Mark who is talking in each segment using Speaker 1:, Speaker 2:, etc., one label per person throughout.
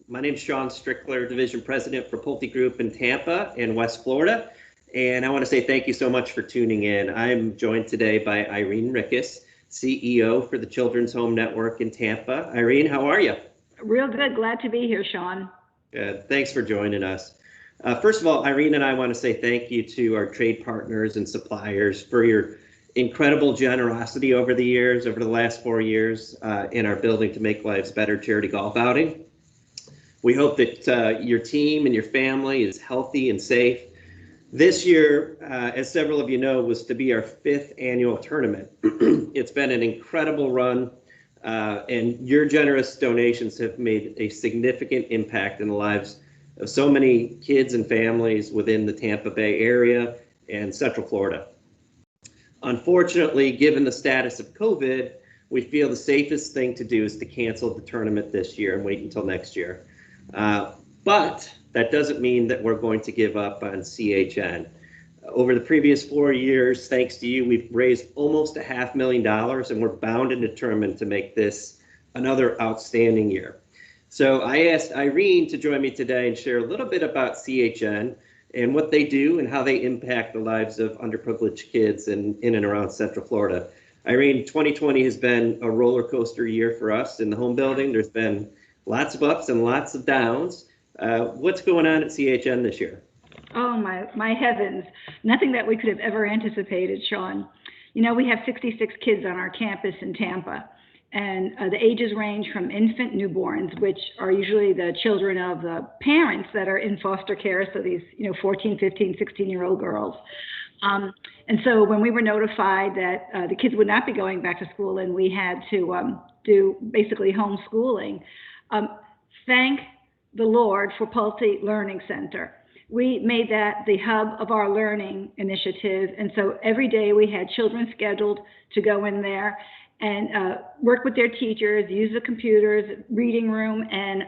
Speaker 1: My name is Sean Strickler, Division President for Pulte Group in Tampa and West Florida. And I want to say thank you so much for tuning in. I'm joined today by Irene Rickus, CEO for the Children's Home Network in Tampa. Irene, how are you?
Speaker 2: Real good. Glad to be here, Sean.
Speaker 1: Good. Thanks for joining us. First of all, Irene and I want to say thank you to our trade partners and suppliers for your incredible generosity over the years, over the last 4 years, in our Building to Make Lives Better charity golf outing. We hope that your team and your family is healthy and safe. This year, as several of you know, was to be our 5th annual tournament. It's been an incredible run, and your generous donations have made a significant impact in the lives of so many kids and families within the Tampa Bay area and Central Florida. Unfortunately, given the status of COVID, we feel the safest thing to do is to cancel the tournament this year and wait until next year. But that doesn't mean that we're going to give up on CHN. Over the previous 4 years, thanks to you, we've raised almost $500,000, and we're bound and determined to make this another outstanding year. So I asked Irene to join me today and share a little bit about CHN and what they do and how they impact the lives of underprivileged kids in and around Central Florida. Irene, 2020 has been a roller coaster year for us in the home building. There's been lots of ups and lots of downs. What's going on at CHN this year?
Speaker 2: Oh, my heavens. Nothing that we could have ever anticipated, Sean. You know, we have 66 kids on our campus in Tampa, and the ages range from infant newborns, which are usually the children of the parents that are in foster care, so these, 14, 15, 16-year-old girls. And so when we were notified that the kids would not be going back to school and we had to do basically homeschooling, thank the Lord for Pulte Learning Center. We made that the hub of our learning initiative. And so every day we had children scheduled to go in there and work with their teachers, use the computers, reading room, and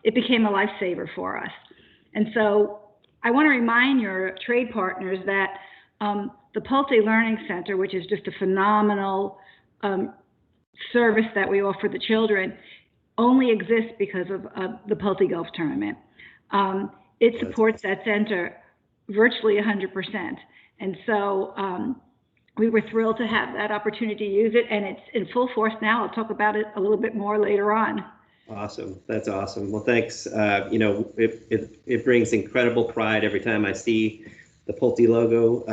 Speaker 2: it became a lifesaver for us. And so I want to remind your trade partners that the Pulte Learning Center, which is just a phenomenal service that we offer the children, only exists because of the Pulte Golf Tournament. It supports that center virtually 100%. And so we were thrilled to have that opportunity to use it, and it's in full force now. I'll talk about it a little bit more later on.
Speaker 1: Awesome. That's awesome. Well, thanks. It brings incredible pride every time I see the Pulte logo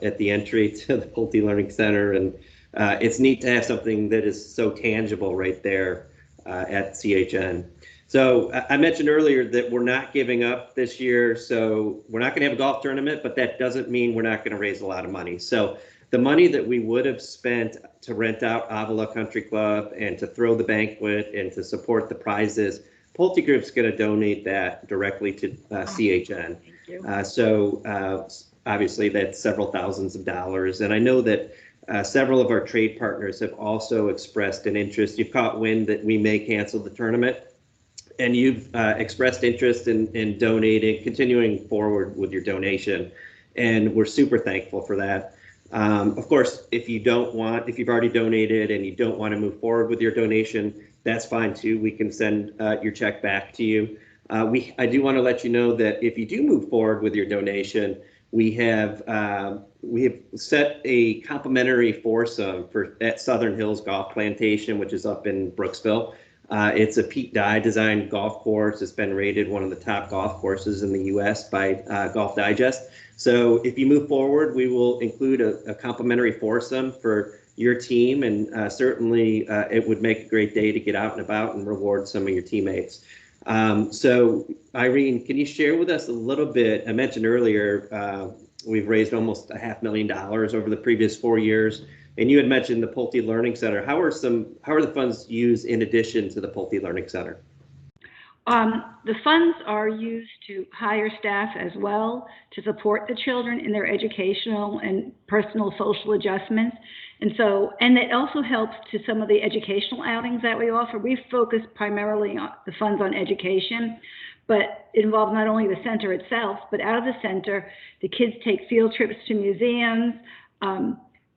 Speaker 1: at the entry to the Pulte Learning Center. And it's neat to have something that is so tangible right there at CHN. So I mentioned earlier that we're not giving up this year. So we're not going to have a golf tournament, but that doesn't mean we're not going to raise a lot of money. So the money that we would have spent to rent out Avila Country Club and to throw the banquet and to support the prizes, Pulte Group's going to donate that directly to CHN.
Speaker 2: Thank you.
Speaker 1: So obviously that's several thousands of dollars. And I know that several of our trade partners have also expressed an interest. You've caught wind that we may cancel the tournament, and you've expressed interest in donating, continuing forward with your donation. And we're super thankful for that. Of course, if you've already donated and you don't want to move forward with your donation, that's fine too. We can send your check back to you. I do want to let you know that if you do move forward with your donation, we have set a complimentary foursome at Southern Hills Golf Plantation, which is up in Brooksville. It's a Pete Dye designed golf course. It's been rated one of the top golf courses in the U.S. by Golf Digest. So if you move forward, we will include a complimentary foursome for your team, and certainly it would make a great day to get out and about and reward some of your teammates. So Irene, can you share with us a little bit? I mentioned earlier we've raised almost $500,000 over the previous 4 years, and you had mentioned the Pulte Learning Center. How are the funds used in addition to the Pulte Learning Center?
Speaker 2: The funds are used to hire staff as well to support the children in their educational and personal social adjustments. And it also helps to some of the educational outings that we offer. We focus primarily on the funds on education, but it involves not only the center itself, but out of the center, the kids take field trips to museums.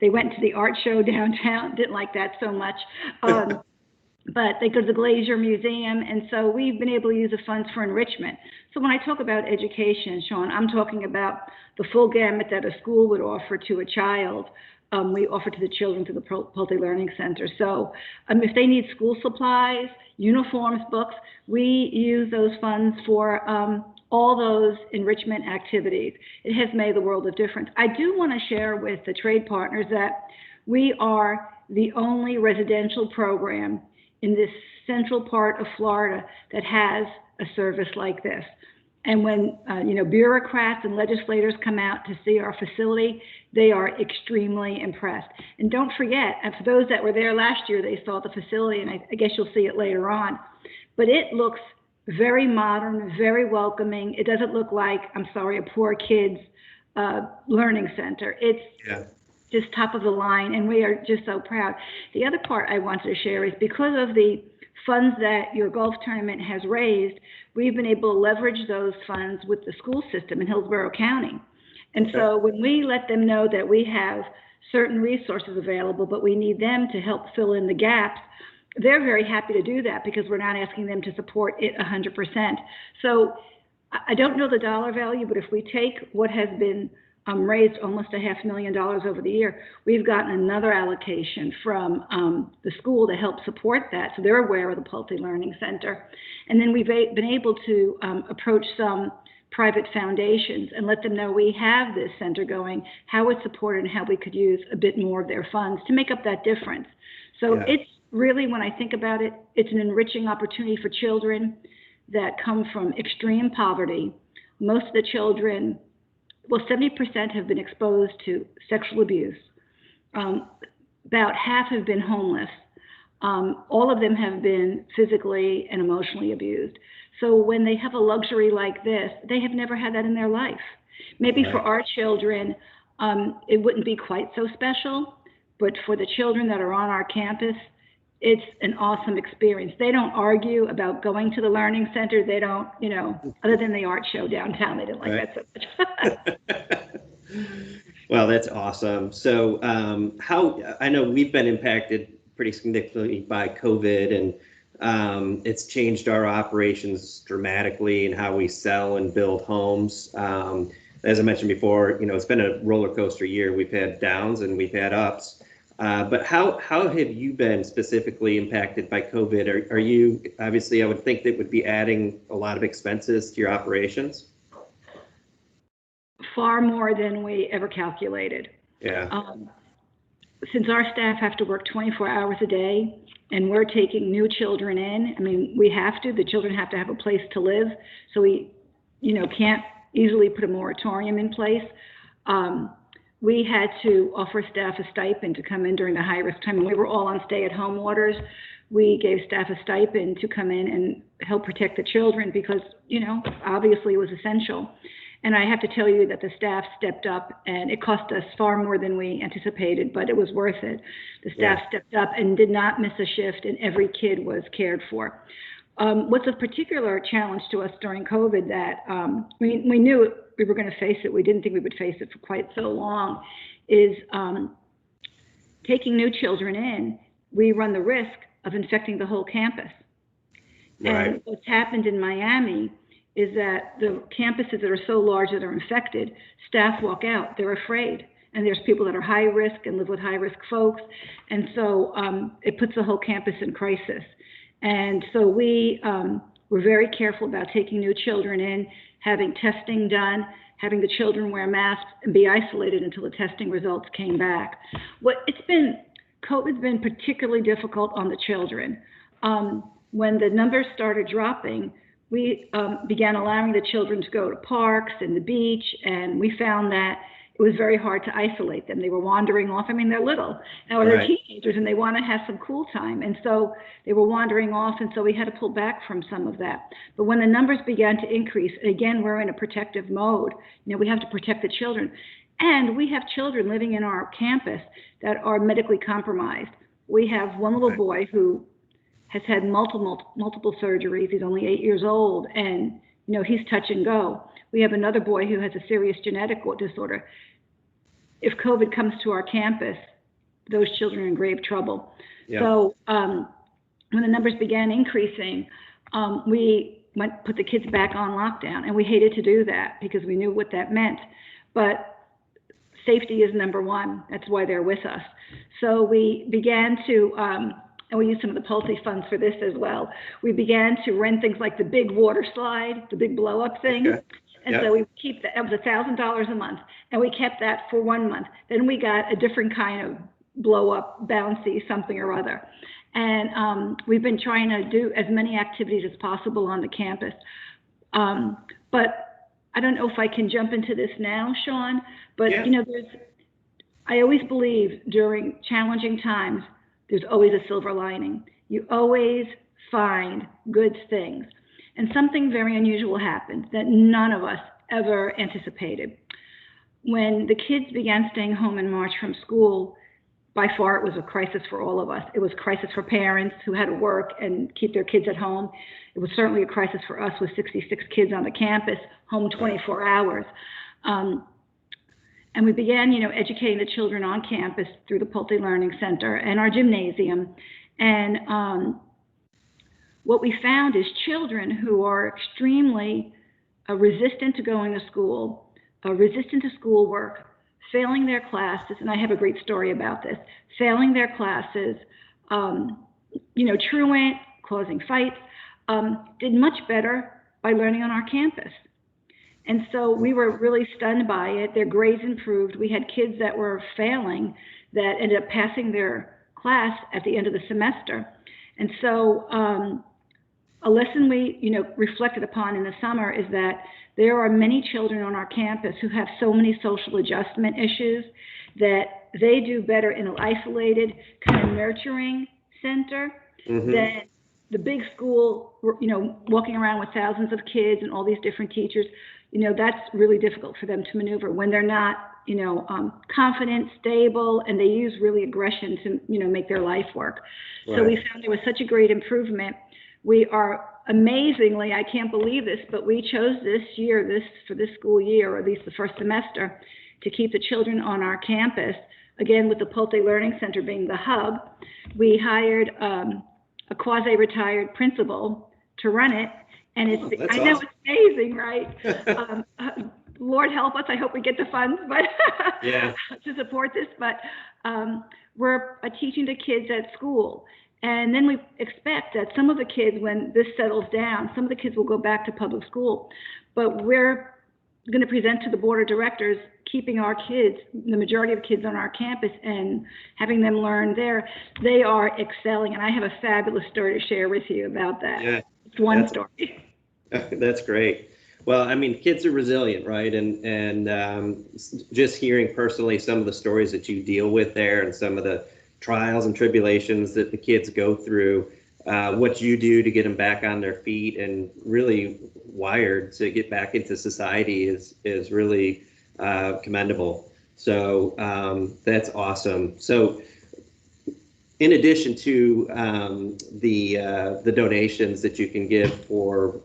Speaker 2: They went to the art show downtown, didn't like that so much. but they go to the Glazier Museum, and so we've been able to use the funds for enrichment. So when I talk about education, Sean, I'm talking about the full gamut that a school would offer to a child. We offer to the children through the Pulte Learning Center. So if they need school supplies, uniforms, books, we use those funds for all those enrichment activities. It has made the world of difference. I do want to share with the trade partners that we are the only residential program in this central part of Florida that has a service like this. And when bureaucrats and legislators come out to see our facility, they are extremely impressed. And don't forget, and for those that were there last year, they saw the facility, and I guess you'll see it later on. But it looks very modern, very welcoming. It doesn't look like, a poor kid's learning center. It's just top of the line, and we are just so proud. The other part I wanted to share is because of the funds that your golf tournament has raised, we've been able to leverage those funds with the school system in Hillsborough County. And so when we let them know that we have certain resources available, but we need them to help fill in the gaps, they're very happy to do that because we're not asking them to support it 100%. So I don't know the dollar value, but if we take what has been raised almost $500,000 over the year, we've gotten another allocation from the school to help support that. So they're aware of the Pulte Learning Center. And then we've been able to approach some private foundations and let them know we have this center going, how it's supported, and how we could use a bit more of their funds to make up that difference. So it's really, when I think about it, it's an enriching opportunity for children that come from extreme poverty. Most of the children, 70% have been exposed to sexual abuse. About half have been homeless. All of them have been physically and emotionally abused. So when they have a luxury like this, they have never had that in their life. Maybe for our children, it wouldn't be quite so special, but for the children that are on our campus, it's an awesome experience. They don't argue about going to the Learning Center. They don't, other than the art show downtown, they didn't like that so much.
Speaker 1: Well, that's awesome. So I know we've been impacted pretty significantly by COVID, and it's changed our operations dramatically and how we sell and build homes. As I mentioned before, it's been a roller coaster year. We've had downs and we've had ups. But how have you been specifically impacted by COVID? Are you, obviously, I would think that would be adding a lot of expenses to your operations?
Speaker 2: Far more than we ever calculated.
Speaker 1: Yeah.
Speaker 2: Since our staff have to work 24 hours a day and we're taking new children in, we have to, the children have to have a place to live. So we, can't easily put a moratorium in place. We had to offer staff a stipend to come in during the high-risk time. And we were all on stay-at-home orders. We gave staff a stipend to come in and help protect the children because, obviously it was essential. And I have to tell you that the staff stepped up, and it cost us far more than we anticipated, but it was worth it. The staff stepped up and did not miss a shift, and every kid was cared for. What's a particular challenge to us during COVID that we knew we were going to face it, we didn't think we would face it for quite so long, is taking new children in, we run the risk of infecting the whole campus. Right. And what's happened in Miami is that the campuses that are so large that are infected, staff walk out, they're afraid. And there's people that are high risk and live with high risk folks. And so it puts the whole campus in crisis. And so we were very careful about taking new children in, having testing done, having the children wear masks and be isolated until the testing results came back. COVID's been particularly difficult on the children. When the numbers started dropping, we began allowing the children to go to parks and the beach, and we found that it was very hard to isolate them. They were wandering off. They're little. Now they're teenagers and they want to have some cool time. And so they were wandering off, and so we had to pull back from some of that. But when the numbers began to increase, again, we're in a protective mode. We have to protect the children. And we have children living in our campus that are medically compromised. We have one little boy who has had multiple surgeries. He's only 8 years old, and he's touch and go. We have another boy who has a serious genetic disorder. If COVID comes to our campus, those children are in grave trouble. Yep. So when the numbers began increasing, we put the kids back on lockdown, and we hated to do that because we knew what that meant. But safety is number one. That's why they're with us. So we began to, and we used some of the Pulte funds for this as well. We began to rent things like the big water slide, the big blow up thing.
Speaker 1: Okay.
Speaker 2: And
Speaker 1: Yep.
Speaker 2: so we keep that, it was $1,000 a month, and we kept that for 1 month. Then we got a different kind of blow up, bouncy something or other. And we've been trying to do as many activities as possible on the campus. But I don't know if I can jump into this now, Sean, but
Speaker 1: Yeah.
Speaker 2: you know, I always believe during challenging times, there's always a silver lining. You always find good things. And something very unusual happened that none of us ever anticipated. When the kids began staying home in March from school, by far it was a crisis for all of us. It was a crisis for parents who had to work and keep their kids at home. It was certainly a crisis for us with 66 kids on the campus, home 24 hours. And we began, you know, educating the children on campus through the Pulte Learning Center and our gymnasium. And what we found is children who are extremely resistant to going to school, resistant to schoolwork, failing their classes, and I have a great story about this, failing their classes, you know, truant, causing fights, did much better by learning on our campus. And so we were really stunned by it. Their grades improved. We had kids that were failing that ended up passing their class at the end of the semester. And so a lesson we, you know, reflected upon in the summer is that there are many children on our campus who have so many social adjustment issues that they do better in an isolated, kind of nurturing center than the big school, you know, walking around with thousands of kids and all these different teachers. You know, that's really difficult for them to maneuver when they're not, you know, confident, stable, and they use really aggression to, you know, make their life work. Right. So we found there was such a great improvement. We are amazingly, I can't believe this, but we chose this year, for this school year, or at least the first semester, to keep the children on our campus. Again, with the Pulte Learning Center being the hub, we hired a quasi-retired principal to run it. And it's, I know, awesome. It's amazing, right? Lord help us, I hope we get the funds, but yeah. to support this. But we're teaching the kids at school. And then we expect that some of the kids, when this settles down, some of the kids will go back to public school. But we're going to present to the board of directors, keeping our kids, the majority of kids on our campus, and having them learn there. They are excelling. And I have a fabulous story to share with you about that. Yeah, it's one story.
Speaker 1: That's great. Well, I mean, kids are resilient, right? And just hearing personally some of the stories that you deal with there and some of the trials and tribulations that the kids go through, what you do to get them back on their feet and really wired to get back into society is really commendable. So that's awesome. So in addition to the donations that you can give for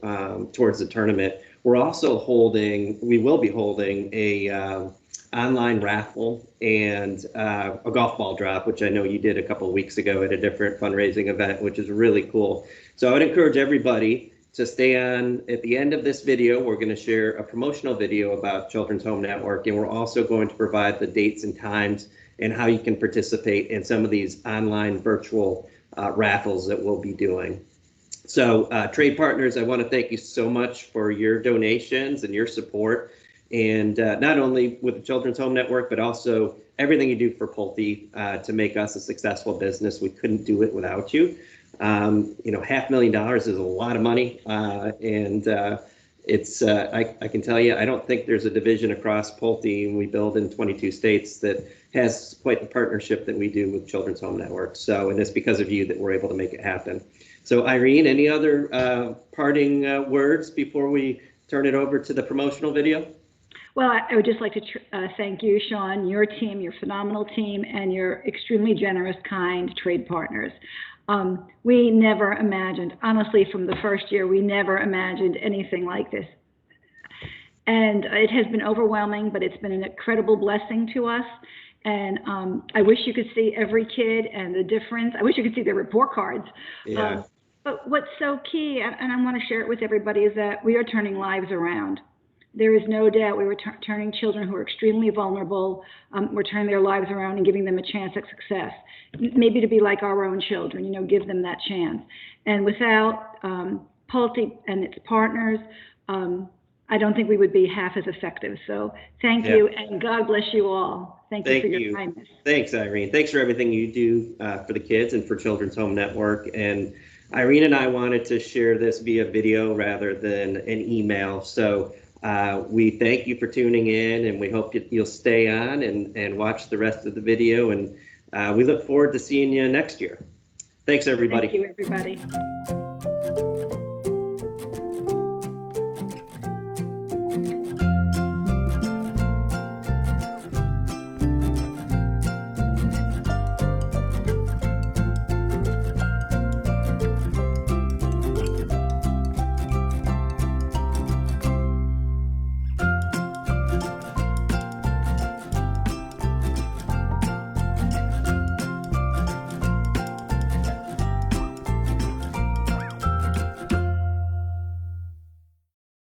Speaker 1: towards the tournament, we will be holding a online raffle and a golf ball drop, which I know you did a couple of weeks ago at a different fundraising event, which is really cool. So I would encourage everybody to stay on. At the end of this video, we're going to share a promotional video about Children's Home Network, and we're also going to provide the dates and times and how you can participate in some of these online virtual raffles that we'll be doing. So trade partners, I want to thank you so much for your donations and your support. And not only with the Children's Home Network, but also everything you do for Pulte to make us a successful business. We couldn't do it without you. You know, $500,000 is a lot of money. And it's, I can tell you, I don't think there's a division across Pulte, and we build in 22 states, that has quite the partnership that we do with Children's Home Network. So, and it's because of you that we're able to make it happen. So Irene, any other parting words before we turn it over to the promotional video?
Speaker 2: Well, I would just like to thank you, Sean, your team, your phenomenal team, and your extremely generous, kind trade partners. We never imagined, honestly, from the first year, we never imagined anything like this. And it has been overwhelming, but it's been an incredible blessing to us. And I wish you could see every kid and the difference. I wish you could see their report cards.
Speaker 1: Yeah.
Speaker 2: But what's so key, and I want to share it with everybody, is that we are turning lives around. There is no doubt we were turning children who are extremely vulnerable, we're turning their lives around and giving them a chance at success. Maybe to be like our own children, give them that chance. And without Pulte and its partners, I don't think we would be half as effective. So thank you, and God bless you all. Thank you for your kindness.
Speaker 1: Thanks, Irene. Thanks for everything you do for the kids and for Children's Home Network. And Irene and I wanted to share this via video rather than an email. So we thank you for tuning in, and we hope you'll stay on and watch the rest of the video. And we look forward to seeing you next year. Thanks, everybody.
Speaker 2: Thank you, everybody.